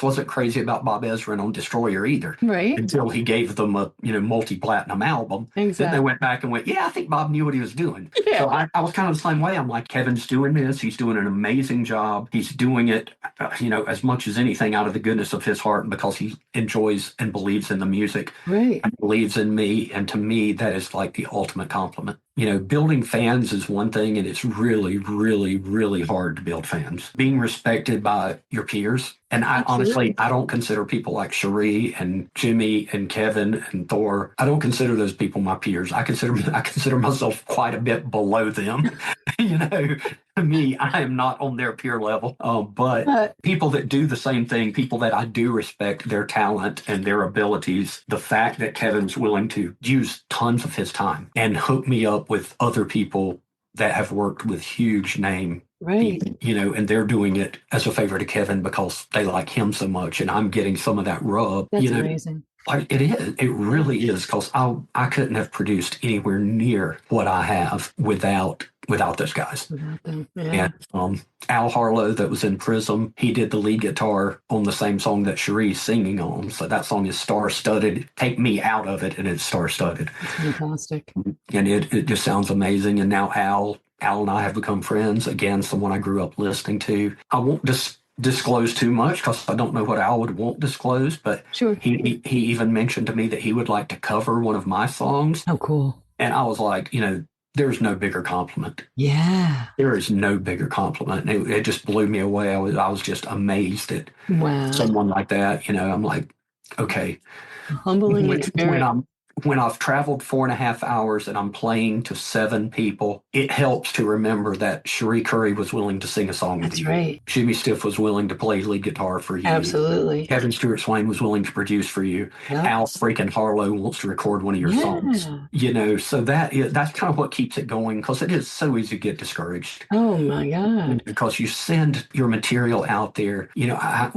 [SPEAKER 2] wasn't crazy about Bob Ezrin on Destroyer either.
[SPEAKER 1] Right.
[SPEAKER 2] Until he gave them a, you know, multi-platinum album.
[SPEAKER 1] Exactly.
[SPEAKER 2] Then they went back and went, yeah, I think Bob knew what he was doing.
[SPEAKER 1] Yeah.
[SPEAKER 2] So I was kind of the same way. I'm like, Kevin's doing this. He's doing an amazing job. He's doing it, you know, as much as anything out of the goodness of his heart, and because he enjoys and believes in the music.
[SPEAKER 1] Right.
[SPEAKER 2] And believes in me. And to me, that is like the ultimate compliment. You know, building fans is one thing, and it's really, really, really hard to build fans. Being respected by your peers And I
[SPEAKER 1] Absolutely.
[SPEAKER 2] honestly, I don't consider people like Cherie and Jimmy and Kevin and Thor. I don't consider those people my peers. I consider myself quite a bit below them. To me, I am not on their peer level. But people that do the same thing, people that I do respect their talent and their abilities, the fact that Kevin's willing to use tons of his time and hook me up with other people that have worked with huge name
[SPEAKER 1] Right.
[SPEAKER 2] people, and they're doing it as a favor to Kevin because they like him so much, and I'm getting some of that rub.
[SPEAKER 1] That's amazing.
[SPEAKER 2] It is. It really is, because I couldn't have produced anywhere near what I have without those guys.
[SPEAKER 1] Without them, yeah.
[SPEAKER 2] And Al Harlow, that was in Prism, he did the lead guitar on the same song that Cherie's singing on. So that song is star-studded. Take me out of it, and it's star-studded.
[SPEAKER 1] It's fantastic.
[SPEAKER 2] And it just sounds amazing. And now Al and I have become friends. Again, someone I grew up listening to. I won't disclose too much because I don't know what Al would want disclosed, but
[SPEAKER 1] sure.
[SPEAKER 2] He even mentioned to me that he would like to cover one of my songs.
[SPEAKER 1] Oh, cool.
[SPEAKER 2] And I was like, there's no bigger compliment.
[SPEAKER 1] Yeah.
[SPEAKER 2] There is no bigger compliment. And it just blew me away. I was just amazed at someone like that. I'm like, okay.
[SPEAKER 1] Humbling experience.
[SPEAKER 2] When I've traveled 4.5 hours and I'm playing to 7 people, it helps to remember that Cherie Curry was willing to sing a song with you.
[SPEAKER 1] That's right.
[SPEAKER 2] Jimmy Stiff was willing to play lead guitar for you.
[SPEAKER 1] Absolutely.
[SPEAKER 2] Kevin Stewart Swain was willing to produce for you. Yep. Al freaking Harlow wants to record one of your songs. So that's kind of what keeps it going, because it is so easy to get discouraged.
[SPEAKER 1] Oh my God.
[SPEAKER 2] Because you send your material out there.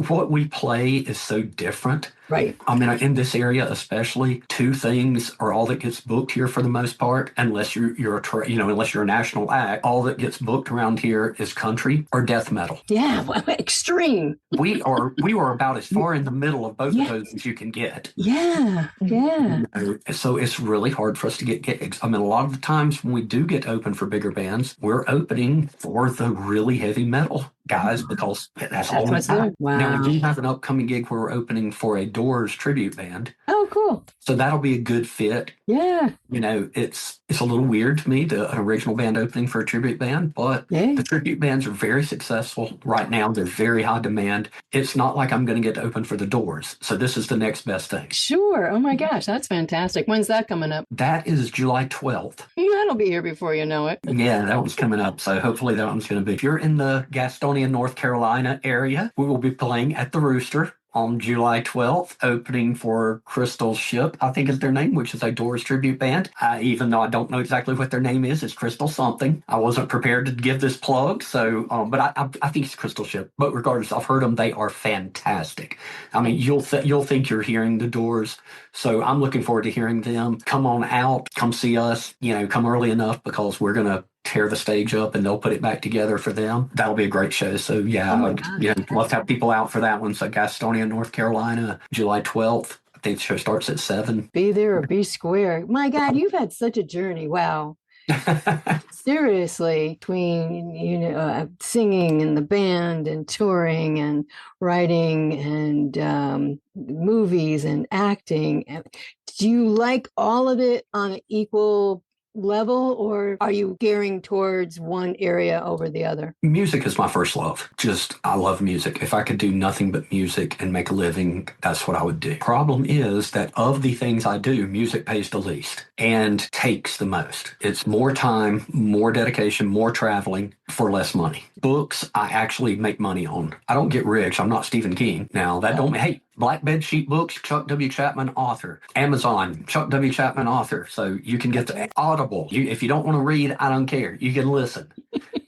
[SPEAKER 2] What we play is so different.
[SPEAKER 1] Right.
[SPEAKER 2] I mean, in this area especially, 2 things are all that gets booked here for the most part, unless unless you're a national act. All that gets booked around here is country or death metal.
[SPEAKER 1] Yeah, extreme.
[SPEAKER 2] We were about as far in the middle of both of those as you can get.
[SPEAKER 1] Yeah, yeah.
[SPEAKER 2] So it's really hard for us to get gigs. I mean, a lot of the times when we do get open for bigger bands, we're opening for the really heavy metal guys, because that's all we got.
[SPEAKER 1] Wow.
[SPEAKER 2] Now, we do have an upcoming gig where we're opening for a Doors tribute band.
[SPEAKER 1] Oh, cool.
[SPEAKER 2] So that'll be a good fit.
[SPEAKER 1] Yeah.
[SPEAKER 2] It's a little weird to me, an original band opening for a tribute band, but the tribute bands are very successful right now. They're very high demand. It's not like I'm going to get to open for the Doors. So this is the next best thing. Sure.
[SPEAKER 1] Oh my gosh, that's fantastic. When's that coming up?
[SPEAKER 2] That is July 12th.
[SPEAKER 1] That'll be here before you know it.
[SPEAKER 2] Yeah, that one's coming up. So hopefully that one's going to be. If you're in the Gastonia, North Carolina area, we will be playing at the Rooster on July 12th, opening for Crystal Ship, I think is their name, which is a Doors tribute band. Even though I don't know exactly what their name is, it's Crystal something. I wasn't prepared to give this plug, so but I think it's Crystal Ship. But regardless, I've heard them; they are fantastic. I mean, you'll think you're hearing the Doors, so I'm looking forward to hearing them. Come on out, come see us. Come early enough, because we're gonna tear the stage up and they'll put it back together for them. That'll be a great show. So I'd love to have people out for that one. So Gastonia, North Carolina, July 12th. I think the show starts at 7.
[SPEAKER 1] Be there or be square. My God, you've had such a journey. Wow. Seriously, between singing and the band and touring and writing and movies and acting. Do you like all of it on an equal level, or are you gearing towards one area over the other?
[SPEAKER 2] Music is my first love. I love music. If I could do nothing but music and make a living, that's what I would do. Problem is that of the things I do, music pays the least and takes the most. It's more time, more dedication, more traveling for less money. Books, I actually make money on. I don't get rich. I'm not Stephen King. Now, Black Bed Sheet Books, Chuck W. Chapman, author. Amazon, Chuck W. Chapman, author. So you can get the Audible. If you don't want to read, I don't care. You can listen.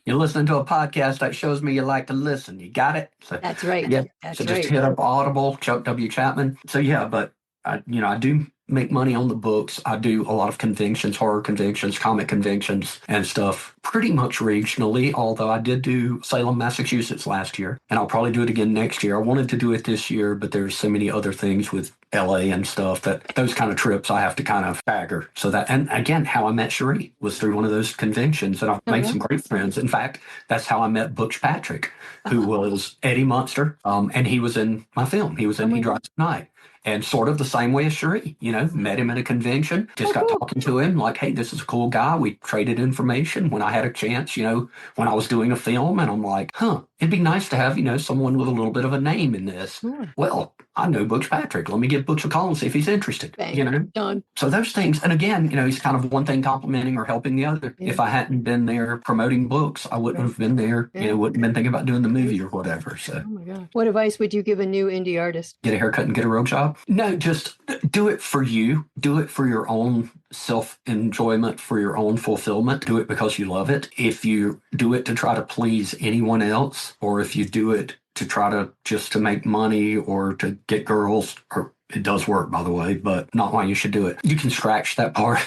[SPEAKER 2] You're listening to a podcast that shows me you like to listen. You got it? So,
[SPEAKER 1] that's right.
[SPEAKER 2] Yeah. Just hit up Audible, Chuck W. Chapman. So but I do make money on the books. I do a lot of conventions, horror conventions, comic conventions, and stuff pretty much regionally, although I did do Salem, Massachusetts last year, and I'll probably do it again next year. I wanted to do it this year, but there's so many other things with LA and stuff that those kind of trips I have to kind of stagger. So and again, how I met Cherie was through one of those conventions, and I've made some great friends. In fact, that's how I met Butch Patrick, who was Eddie Munster, and he was in my film. He was in He Drives at Night. And sort of the same way as Cherie, met him at a convention, just got talking to him like, hey, this is a cool guy. We traded information when I had a chance, when I was doing a film. And I'm like, it'd be nice to have, someone with a little bit of a name in this.
[SPEAKER 1] Sure.
[SPEAKER 2] Well, I know Butch Patrick. Let me give Butch a call and see if he's interested.
[SPEAKER 1] Bang. Done.
[SPEAKER 2] So those things, and again, he's kind of one thing complimenting or helping the other. Yeah. If I hadn't been there promoting books, I wouldn't have been there. Wouldn't have been thinking about doing the movie or whatever. So,
[SPEAKER 1] oh my God, what advice would you give a new indie artist?
[SPEAKER 2] Get a haircut and get a real job? No, just do it for you. Do it for your own self-enjoyment, for your own fulfillment. Do it because you love it. If you do it to try to please anyone else, or if you do it to try to just to make money or to get girls, or it does work, by the way, but not why you should do it. You can scratch that part.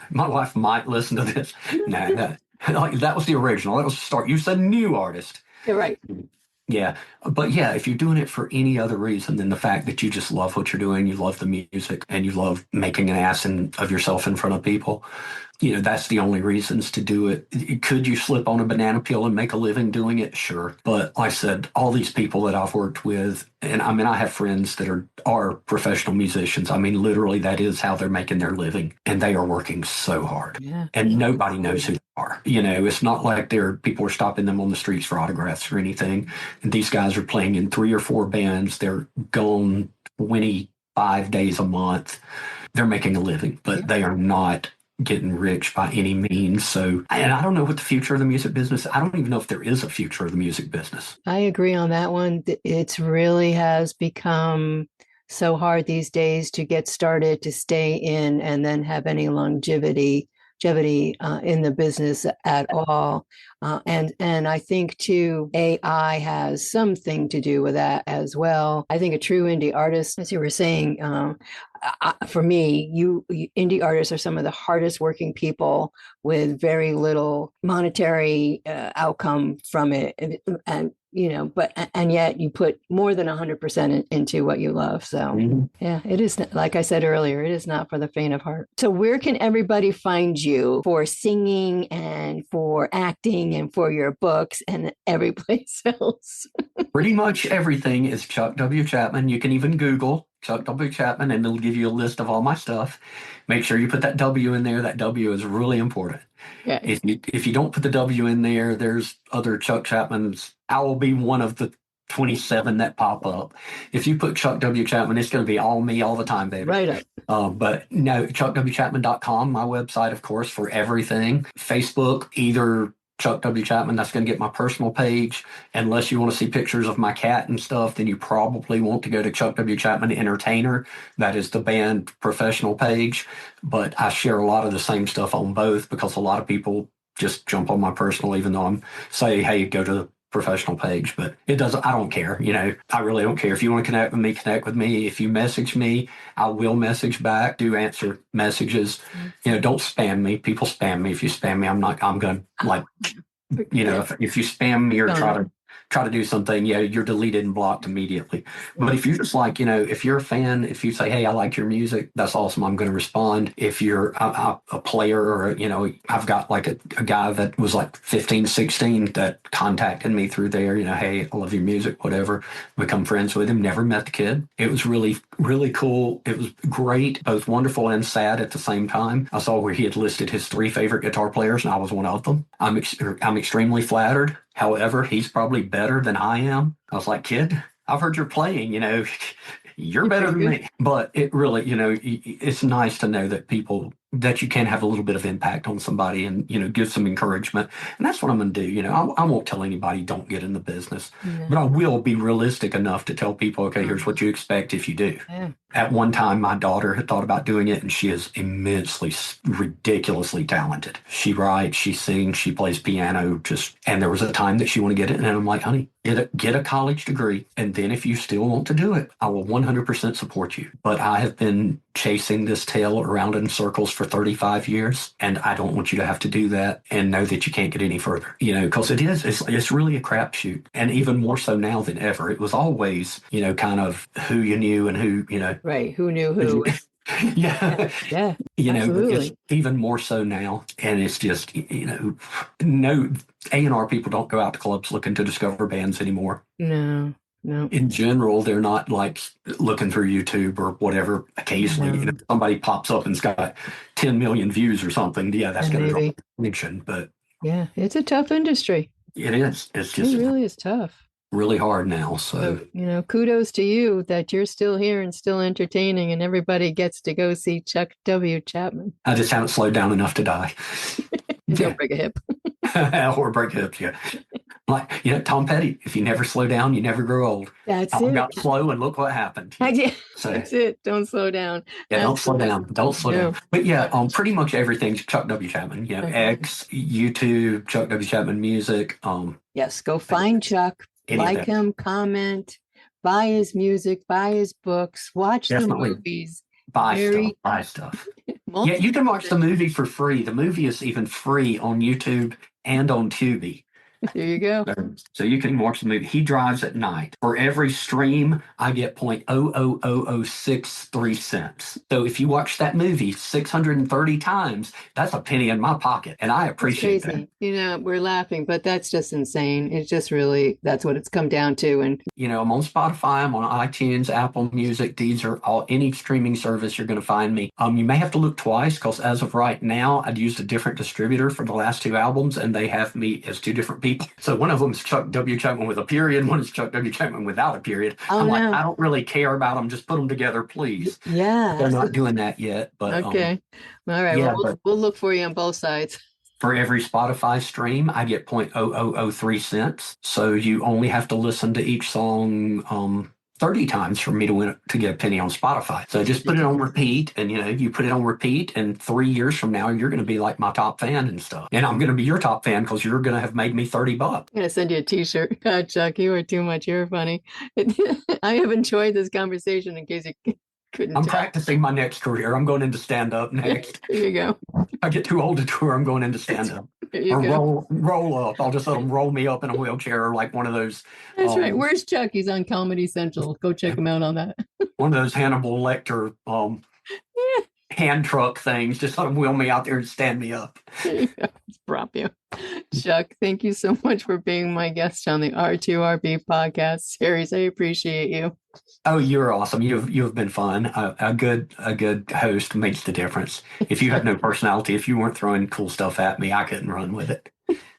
[SPEAKER 2] My wife might listen to this. No, that was the original. That was the start. You said new artist.
[SPEAKER 1] You're right.
[SPEAKER 2] Yeah. But yeah, if you're doing it for any other reason than the fact that you just love what you're doing, you love the music, and you love making an ass of yourself in front of people, that's the only reasons to do it. Could you slip on a banana peel and make a living doing it? Sure. But like I said, all these people that I've worked with, and I have friends that are professional musicians. Literally that is how they're making their living, and they are working so hard.
[SPEAKER 1] Yeah.
[SPEAKER 2] And nobody knows who they are. It's not like people are stopping them on the streets for autographs or anything. And these guys are playing in 3 or 4 bands. They're gone 25 days a month. They're making a living, but they are not getting rich by any means. So, and I don't know what the future of the music business, I don't even know if there is a future of the music business.
[SPEAKER 1] I agree on that one. It really has become so hard these days to get started, to stay in, and then have any longevity in the business at all. And I think too, AI has something to do with that as well. I think a true indie artist, as you were saying, for me, indie artists are some of the hardest working people with very little monetary outcome from it, and yet you put more than 100% into what you love. So yeah, it is, like I said earlier, it is not for the faint of heart. So where can everybody find you for singing and for acting and for your books and every place else?
[SPEAKER 2] Pretty much everything is Chuck W. Chapman. You can even Google Chuck W. Chapman and it'll give you a list of all my stuff. Make sure you put that W in there. That W is really important.
[SPEAKER 1] Yeah.
[SPEAKER 2] If you don't put the W in there, there's other Chuck Chapmans. I will be one of the 27 that pop up. If you put Chuck W. Chapman, it's going to be all me all the time, baby.
[SPEAKER 1] Right up.
[SPEAKER 2] But no, chuckwchapman.com, my website, of course, for everything. Facebook, either Chuck W. Chapman, that's going to get my personal page. Unless you want to see pictures of my cat and stuff, then you probably want to go to Chuck W. Chapman Entertainer. That is the band professional page. But I share a lot of the same stuff on both because a lot of people just jump on my personal, even though I'm say, hey, go to the professional page. But it doesn't, I don't care. I really don't care. If you want to connect with me. If you message me, I will message back, do answer messages. Don't spam me. People spam me. If you spam me, I'm going to if you spam me or try to do something, you're deleted and blocked immediately. But if you're just if you're a fan, if you say, hey, I like your music, that's awesome, I'm going to respond. If you're a player or, I've got like a guy that was like 15, 16 that contacted me through there, hey, I love your music, whatever, become friends with him, never met the kid. It was really, really cool. It was great, both wonderful and sad at the same time. I saw where he had listed his 3 favorite guitar players and I was one of them. I'm extremely flattered. However, he's probably better than I am. I was like, kid, I've heard you're playing, you're better than me. But it really, it's nice to know that that you can have a little bit of impact on somebody and, give some encouragement. And that's what I'm going to do. I won't tell anybody don't get in the business, but I will be realistic enough to tell people, okay, here's what you expect if you do. Yeah. At one time, my daughter had thought about doing it, and she is immensely, ridiculously talented. She writes, she sings, she plays piano, and there was a time that she wanted to get it. And I'm like, honey, get a college degree. And then if you still want to do it, I will 100% support you. But I have been chasing this tail around in circles for 35 years, and I don't want you to have to do that and know that you can't get any further, because it's really a crapshoot. And even more so now than ever. It was always, kind of who you knew and who,
[SPEAKER 1] Right. Who knew who?
[SPEAKER 2] Yeah.
[SPEAKER 1] Absolutely.
[SPEAKER 2] It's even more so now. And it's just, no A&R people don't go out to clubs looking to discover bands anymore.
[SPEAKER 1] No. No.
[SPEAKER 2] in general, they're not like looking through YouTube or whatever. Occasionally,
[SPEAKER 1] No.
[SPEAKER 2] somebody pops up and's got 10 million views or something. Yeah, that's
[SPEAKER 1] And
[SPEAKER 2] going to draw
[SPEAKER 1] maybe.
[SPEAKER 2] attention. But
[SPEAKER 1] Yeah, it's a tough industry.
[SPEAKER 2] it is. It's
[SPEAKER 1] It
[SPEAKER 2] just
[SPEAKER 1] really is tough.
[SPEAKER 2] really hard now. So,
[SPEAKER 1] So, kudos to you that you're still here and still entertaining, and everybody gets to go see Chuck W. Chapman.
[SPEAKER 2] I just haven't slowed down enough to die.
[SPEAKER 1] Don't break a hip.
[SPEAKER 2] Or break hips, yeah. Like, Tom Petty, if you never slow down, you never grow old.
[SPEAKER 1] That's
[SPEAKER 2] Tom
[SPEAKER 1] it.
[SPEAKER 2] got slow and look what happened. So,
[SPEAKER 1] That's it. Don't slow down.
[SPEAKER 2] yeah, don't slow down. Don't slow
[SPEAKER 1] No.
[SPEAKER 2] down. But yeah, pretty much everything's Chuck W. Chapman.
[SPEAKER 1] Okay.
[SPEAKER 2] X, YouTube, Chuck W. Chapman music.
[SPEAKER 1] Yes, go find Chuck, like him, comment, buy his music, buy his books, watch
[SPEAKER 2] Definitely.
[SPEAKER 1] the movies.
[SPEAKER 2] Buy stuff. Yeah, you can watch the movie for free. The movie is even free on YouTube and on Tubi.
[SPEAKER 1] There you go.
[SPEAKER 2] So you can watch the movie. He drives at night. For every stream, I get 0.00063 cents. So if you watch that movie 630 times, that's a penny in my pocket. And I appreciate that.
[SPEAKER 1] We're laughing, but that's just insane. It's just really, that's what it's come down to. And
[SPEAKER 2] I'm on Spotify, I'm on iTunes, Apple Music, Deezer, any streaming service, you're going to find me. You may have to look twice because as of right now, I'd used a different distributor for the last two albums, and they have me as two different people. So one of them is Chuck W. Chapman with a period, one is Chuck W. Chapman without a period. I'm like, I don't really care about them. Just put them together, please.
[SPEAKER 1] Yeah.
[SPEAKER 2] They're not doing that yet. But
[SPEAKER 1] okay. All right. Yeah, we'll look for you on both sides.
[SPEAKER 2] For every Spotify stream, I get 0.0003 cents. So you only have to listen to each song 30 times for me to get a penny on Spotify. So just put it on repeat, and you put it on repeat, and 3 years from now, you're going to be like my top fan and stuff. And I'm going to be your top fan because you're going to have made me $30. I'm
[SPEAKER 1] going to send you a t-shirt. God, Chuck, you are too much. You're funny. I have enjoyed this conversation in case you couldn't
[SPEAKER 2] I'm
[SPEAKER 1] tell.
[SPEAKER 2] practicing my next career. I'm going into stand-up next.
[SPEAKER 1] There you go.
[SPEAKER 2] I get too old to tour, I'm going into stand-up. Or roll up. I'll just let them roll me up in a wheelchair like one of those.
[SPEAKER 1] That's right. Where's Chuck? He's on Comedy Central. Go check him out on that.
[SPEAKER 2] One of those Hannibal Lecter hand truck things. Just let them wheel me out there and stand me up.
[SPEAKER 1] Let's prop you. Chuck, thank you so much for being my guest on the R2RB podcast series. I appreciate you.
[SPEAKER 2] Oh, you're awesome. You've been fun. A good host makes the difference. If you have no personality, if you weren't throwing cool stuff at me, I couldn't run with it.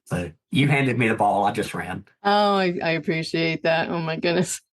[SPEAKER 2] So you handed me the ball, I just ran.
[SPEAKER 1] Oh, I appreciate that. Oh my goodness.